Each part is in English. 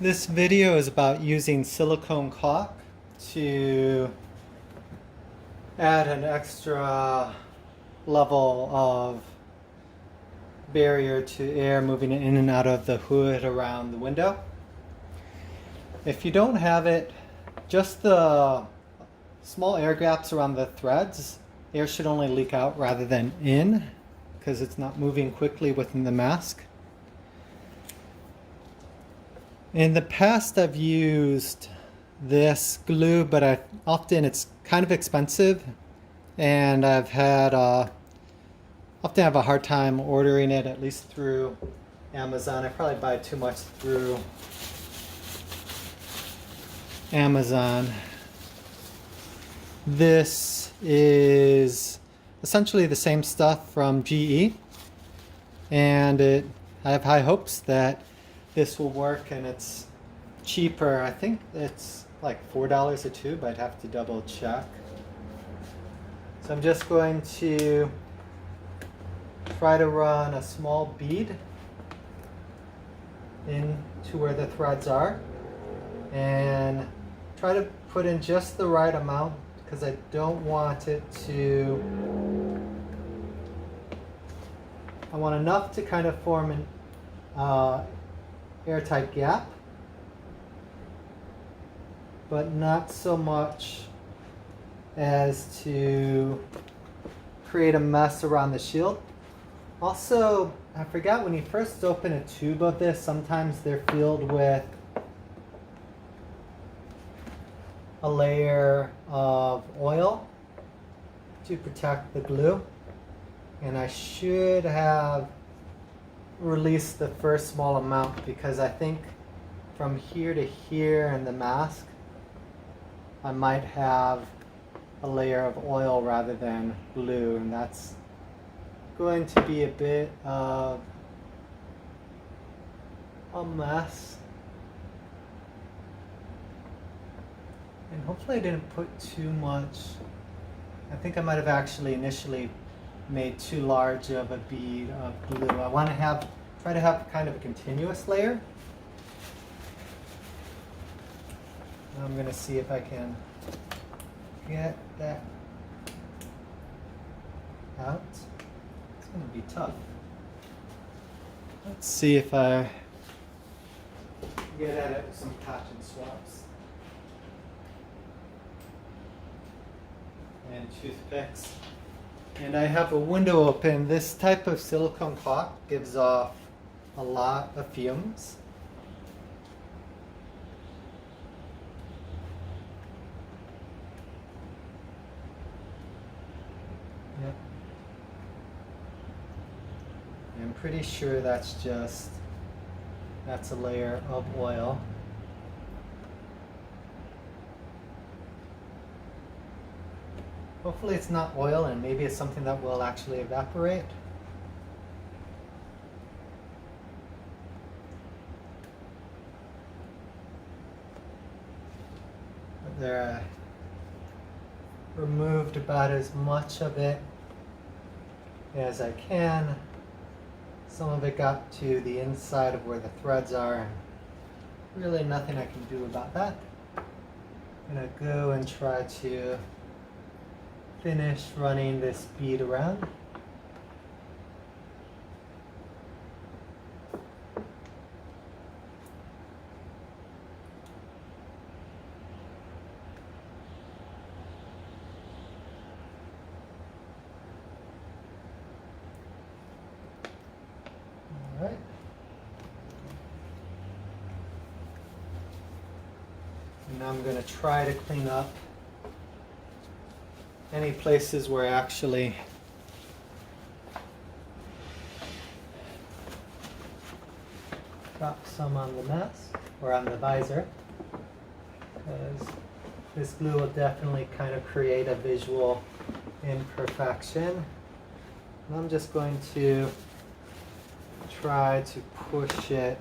This video is about using silicone caulk to add an extra level of barrier to air moving in and out of the hood around the window. If you don't have it, just the small air gaps around the threads, air should only leak out rather than in because it's not moving quickly within the mask. In the past I've used this glue, but often it's kind of expensive and I've had often have a hard time ordering it, at least through Amazon. I probably buy too much through Amazon. This is essentially the same stuff from GE, and I have high hopes that this will work, and it's cheaper. I think it's like $4 a tube. I'd have to double check. So I'm just going to try to run a small bead into where the threads are and try to put in just the right amount because I don't want it to, I want enough to kind of form an airtight gap, but not so much as to create a mess around the shield. Also, I forgot, when you first open a tube of this, sometimes they're filled with a layer of oil to protect the glue, and I should have released the first small amount because I think from here to here in the mask I might have a layer of oil rather than glue, and that's going to be a bit of a mess. And hopefully I didn't put too much. I think I might have actually initially made too large of a bead of glue. I want to try to have kind of a continuous layer. I'm going to see if I can get that out. It's going to be tough. Let's see if I get at it with some cotton swabs and toothpicks. And I have a window open. This type of silicone caulk gives off a lot of fumes. Yep. I'm pretty sure that's a layer of oil. Hopefully it's not oil, and maybe it's something that will actually evaporate. But there, I removed about as much of it as I can. Some of it got to the inside of where the threads are. Really nothing I can do about that. I'm gonna go and try to finish running this bead around. All right. And now I'm going to try to clean up any places where I actually drop some on the mask or on the visor, because this glue will definitely kind of create a visual imperfection. And I'm just going to try to push it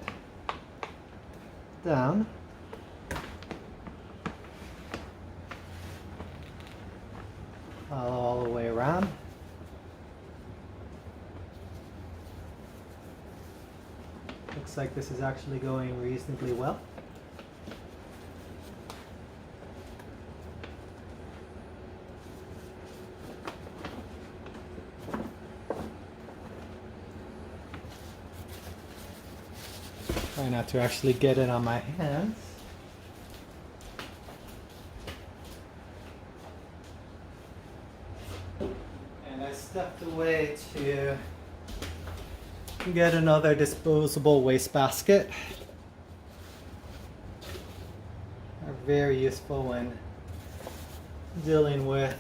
down. All the way around. Looks like this is actually going reasonably well. Try not to actually get it on my hands. And I stepped away to get another disposable wastebasket. Are very useful when dealing with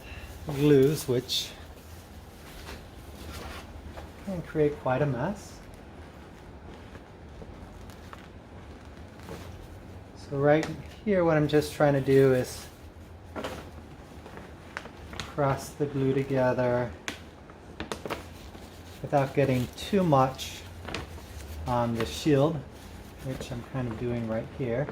glues, which can create quite a mess. So right here, what I'm just trying to do is press the glue together without getting too much on the shield, which I'm kind of doing right here.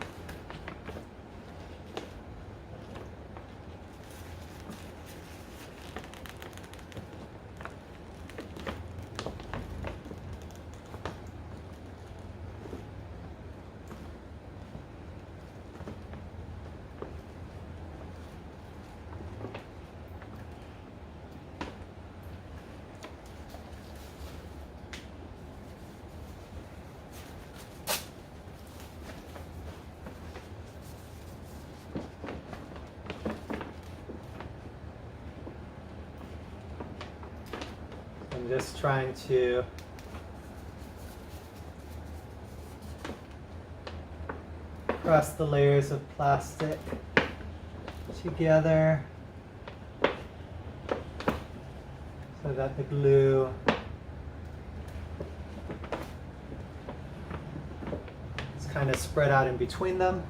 I'm just trying to press the layers of plastic together so that the glue is kind of spread out in between them.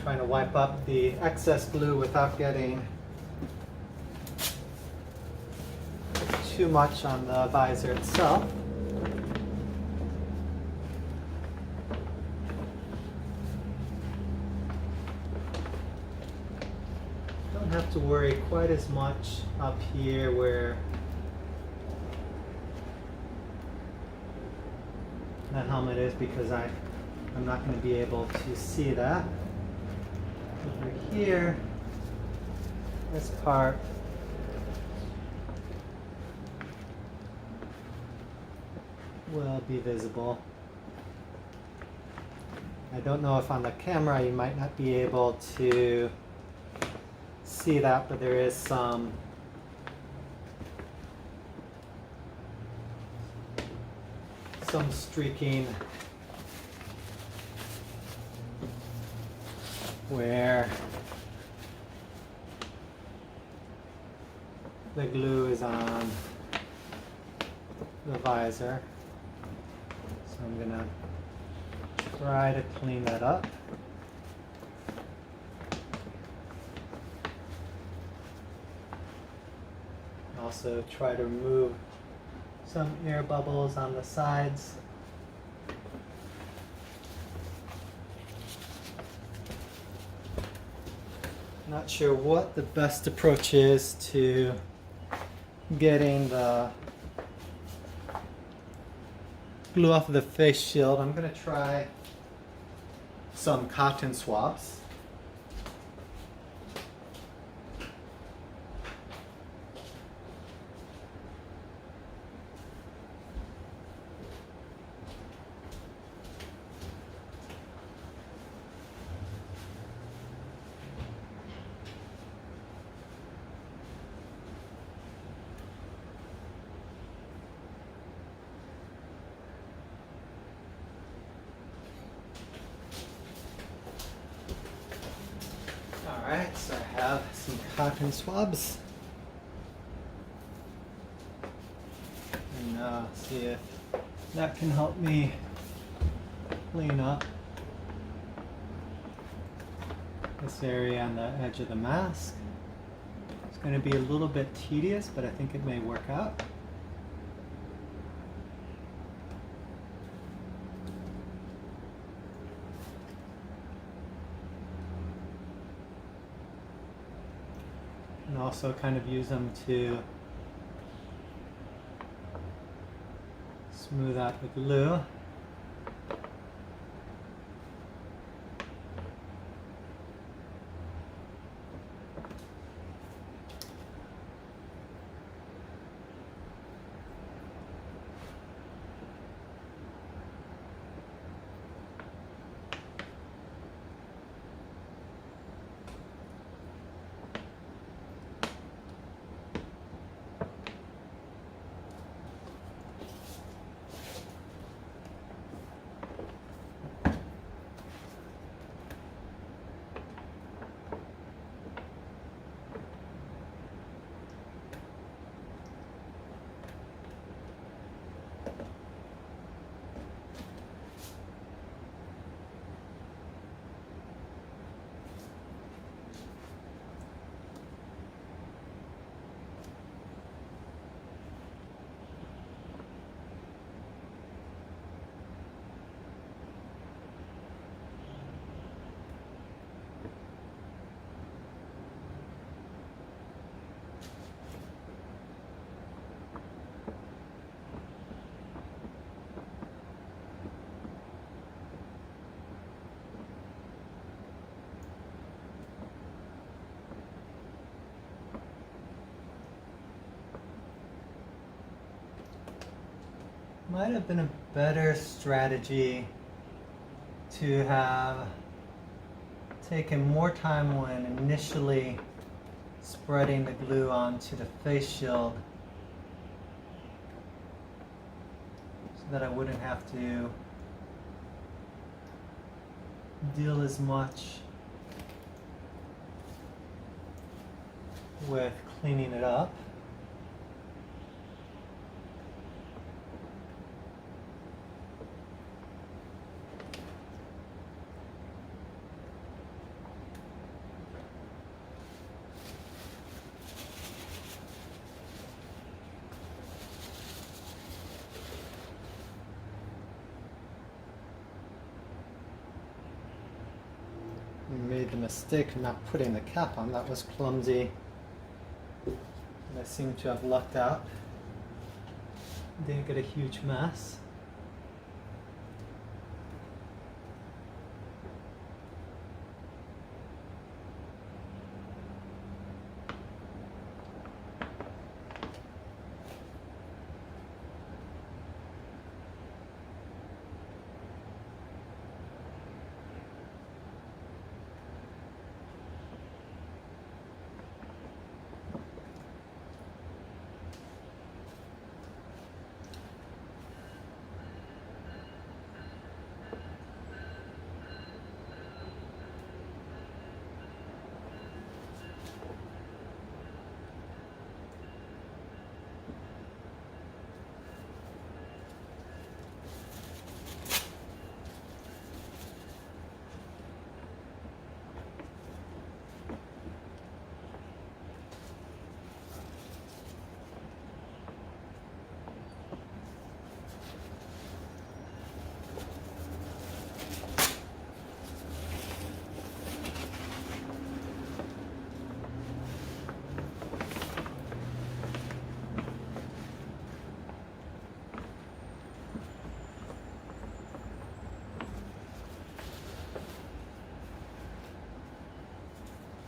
Trying to wipe up the excess glue without getting too much on the visor itself. Don't have to worry quite as much up here where the helmet is, because I'm not going to be able to see that. Over here, this part will be visible. I don't know if on the camera you might not be able to see that, but there is some streaking where the glue is on the visor. So I'm going to try to clean that up. Also try to remove some air bubbles on the sides. Not sure what the best approach is to getting the glue off of the face shield. I'm going to try some cotton swabs. Alright, so I have some cotton swabs. And see if that can help me clean up this area on the edge of the mask. It's going to be a little bit tedious, but I think it may work out. And also kind of use them to smooth out the glue. Might have been a better strategy to have taken more time when initially spreading the glue onto the face shield so that I wouldn't have to deal as much with cleaning it up. Made the mistake of not putting the cap on. That was clumsy. I seem to have lucked out. Didn't get a huge mess.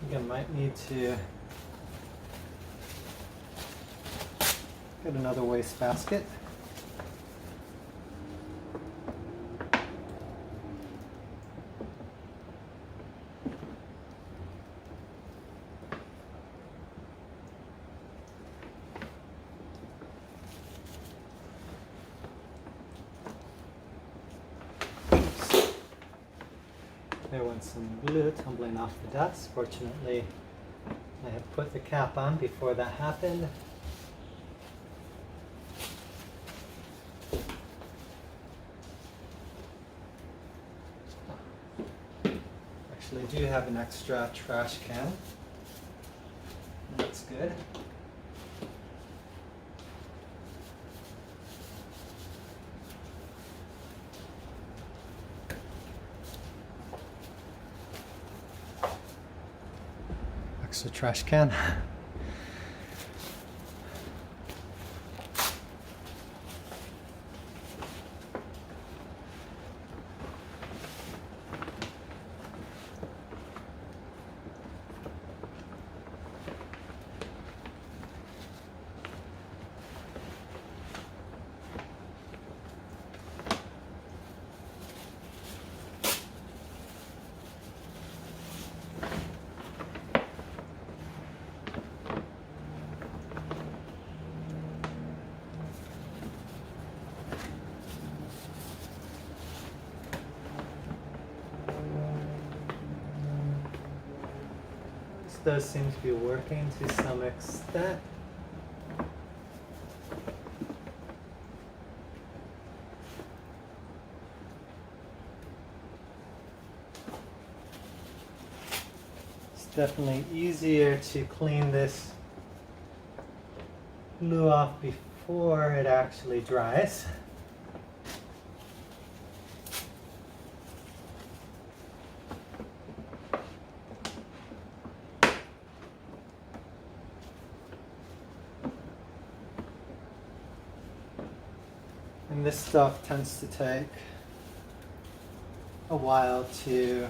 I think I might need to get another wastebasket. There went some glue tumbling off the desk. Fortunately, I had put the cap on before that happened. Actually, I do have an extra trash can. That's good. Extra trash can. Does seem to be working to some extent. It's definitely easier to clean this glue off before it actually dries. And this stuff tends to take a while to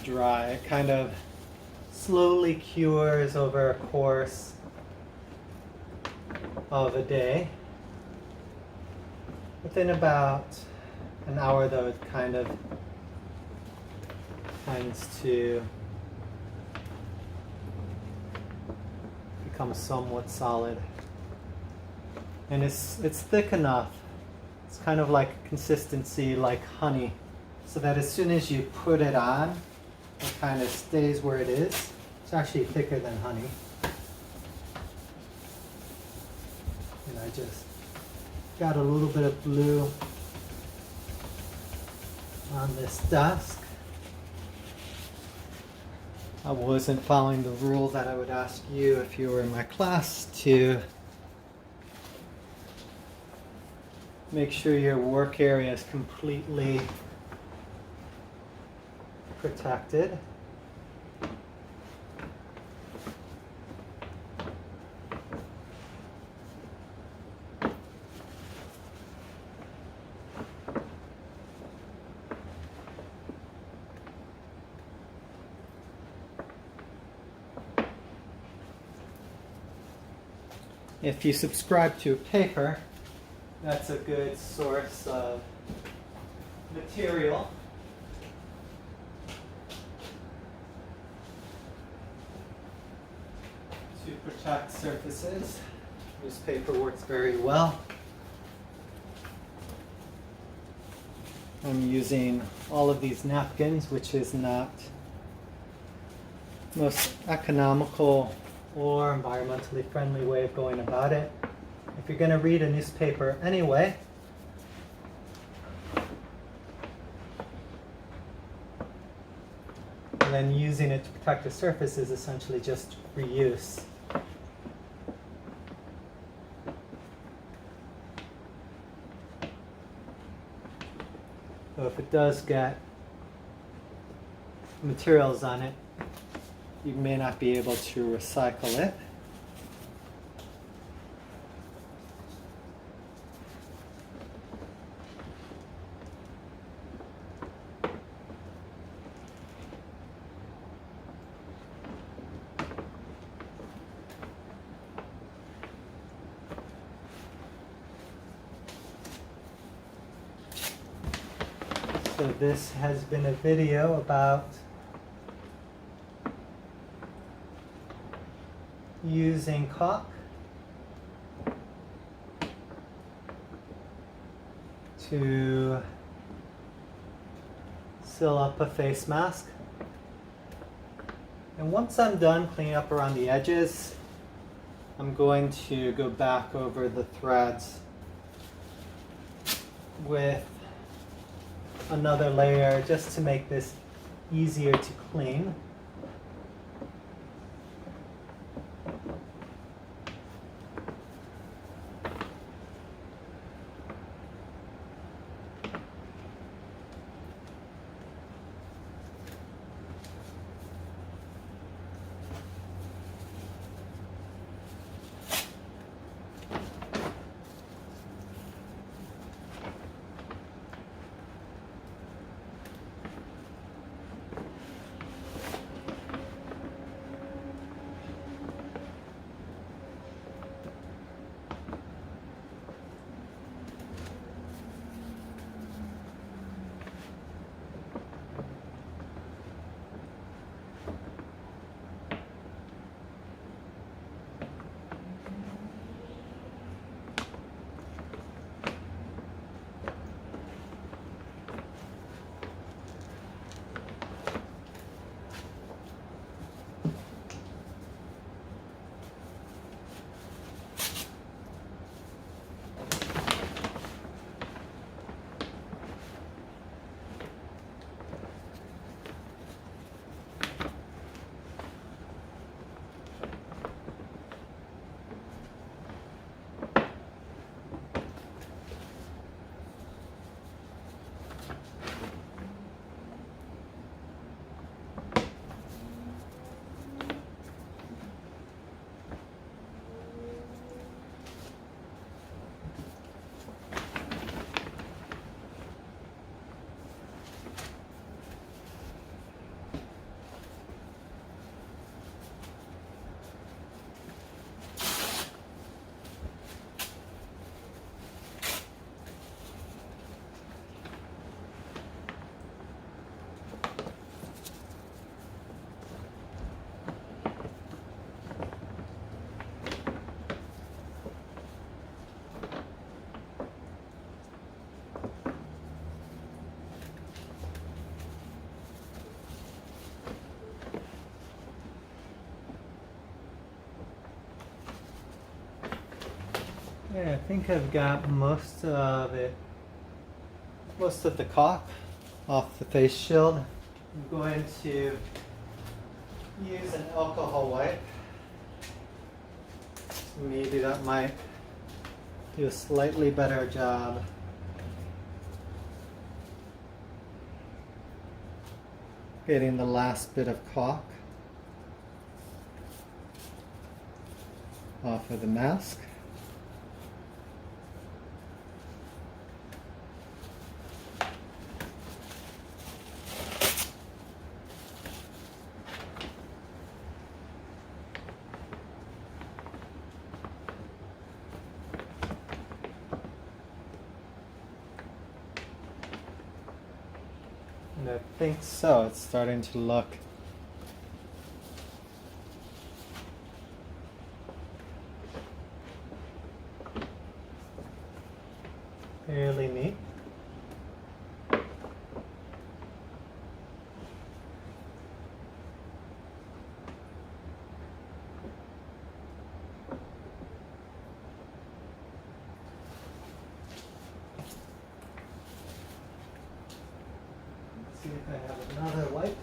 dry. It kind of slowly cures over a course of a day. Within about an hour, though, it kind of tends to become somewhat solid. And it's thick enough. It's kind of like consistency like honey, so that as soon as you put it on, it kind of stays where it is. It's actually thicker than honey. And I just got a little bit of glue on this desk. I wasn't following the rule that I would ask you if you were in my class to make sure your work area is completely protected. If you subscribe to a paper, that's a good source of material. To protect surfaces. Newspaper works very well. I'm using all of these napkins, which is not the most economical or environmentally friendly way of going about it. If you're going to read a newspaper anyway, then using it to protect the surface is essentially just reuse. So if it does get materials on it, you may not be able to recycle it. So this has been a video about using caulk to seal up a face mask. And once I'm done cleaning up around the edges, I'm going to go back over the threads with another layer just to make this easier to clean. Okay, I think I've got most of it, most of the caulk off the face shield. I'm going to use an alcohol wipe. Maybe that might do a slightly better job. Getting the last bit of caulk off of the mask. And I think so, it's starting to look fairly neat. Let's see if I have another wipe.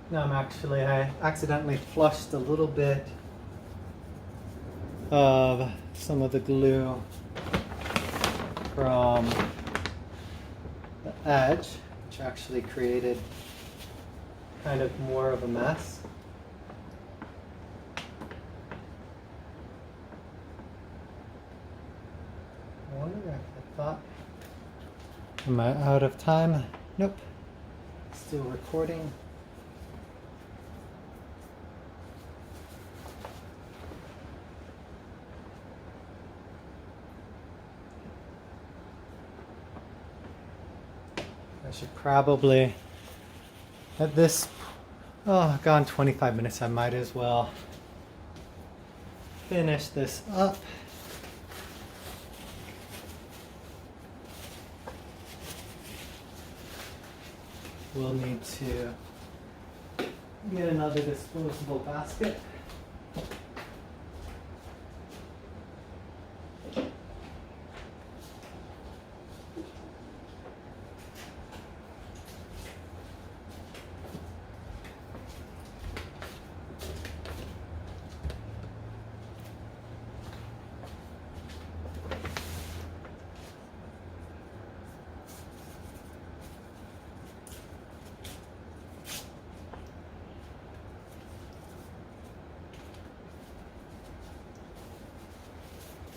No, I accidentally flushed a little bit of some of the glue from the edge, which actually created kind of more of a mess. I wonder if I thought, am I out of time? Nope, still recording. I should probably, at this, oh, gone 25 minutes, I might as well finish this up. We'll need to get another disposable basket.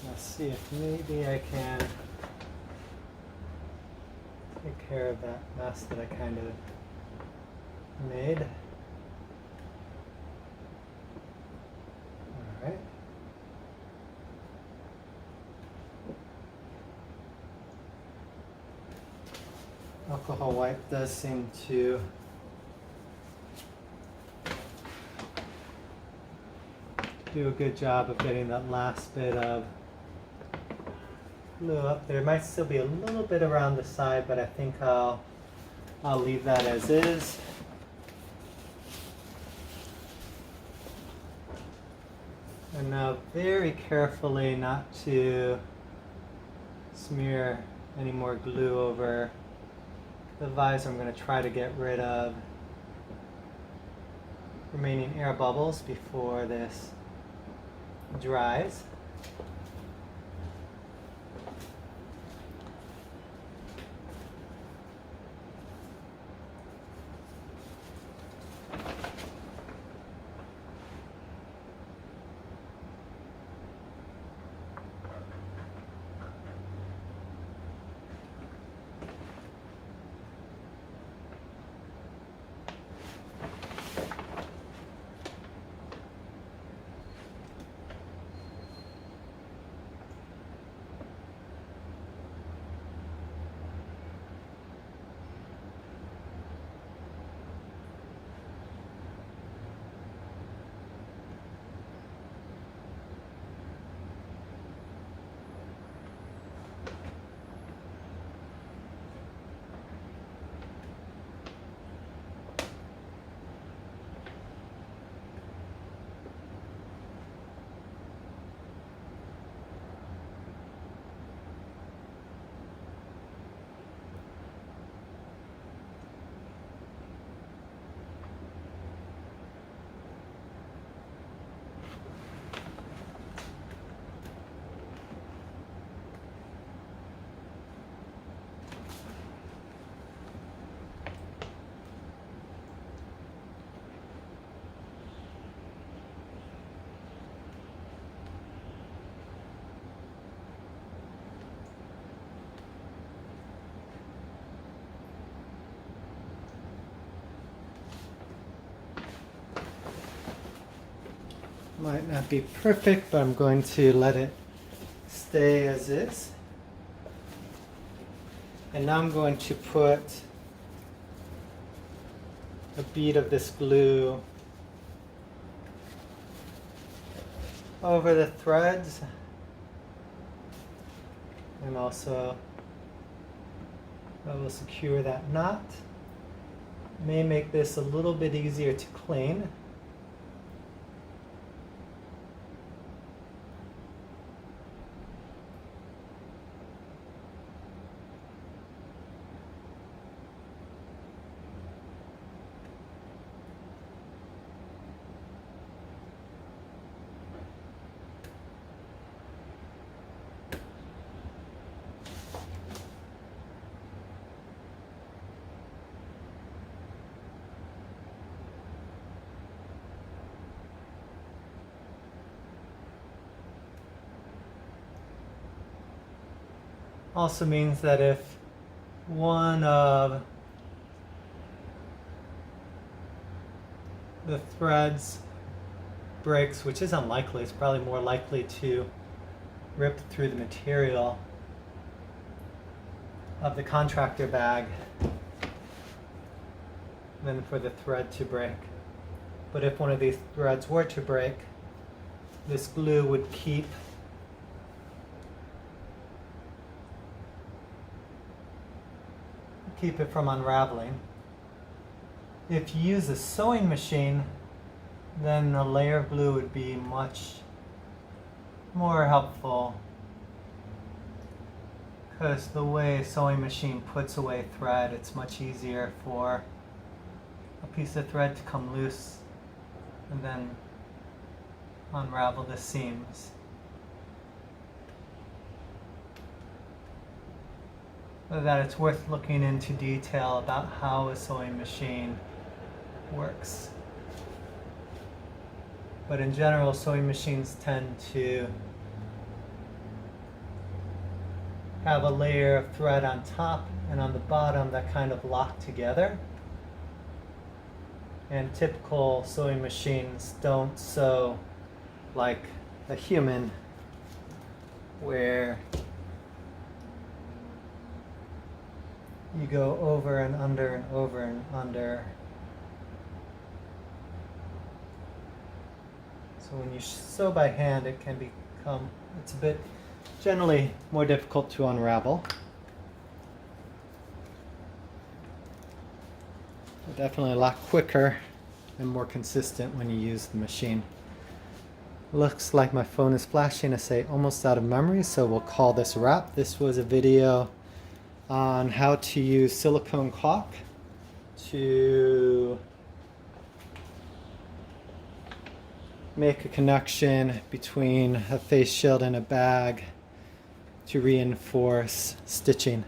Let's see if maybe I can take care of that mess that I kind of made. All right. Alcohol wipe does seem to do a good job of getting that last bit of glue up. There might still be a little bit around the side, but I think I'll leave that as is. And now very carefully not to smear any more glue over the visor. I'm going to try to get rid of remaining air bubbles before this dries. Might not be perfect, but I'm going to let it stay as is. And now I'm going to put a bead of this glue over the threads, and also I will secure that knot. May make this a little bit easier to clean. Also means that if one of the threads breaks, which is unlikely, it's probably more likely to rip through the material of the contractor bag than for the thread to break. But if one of these threads were to break, this glue would keep it from unraveling. If you use a sewing machine, then a layer of glue would be much more helpful, because the way a sewing machine puts away thread, it's much easier for a piece of thread to come loose and then unravel the seams. That it's worth looking into detail about how a sewing machine works. But in general, sewing machines tend to have a layer of thread on top and on the bottom that kind of lock together. And typical sewing machines don't sew like a human, where you go over and under and over and under. So when you sew by hand, it can become, it's a bit generally more difficult to unravel. But definitely a lot quicker and more consistent when you use the machine. Looks like my phone is flashing. I say almost out of memory, so we'll call this a wrap. This was a video on how to use silicone caulk to make a connection between a face shield and a bag to reinforce stitching.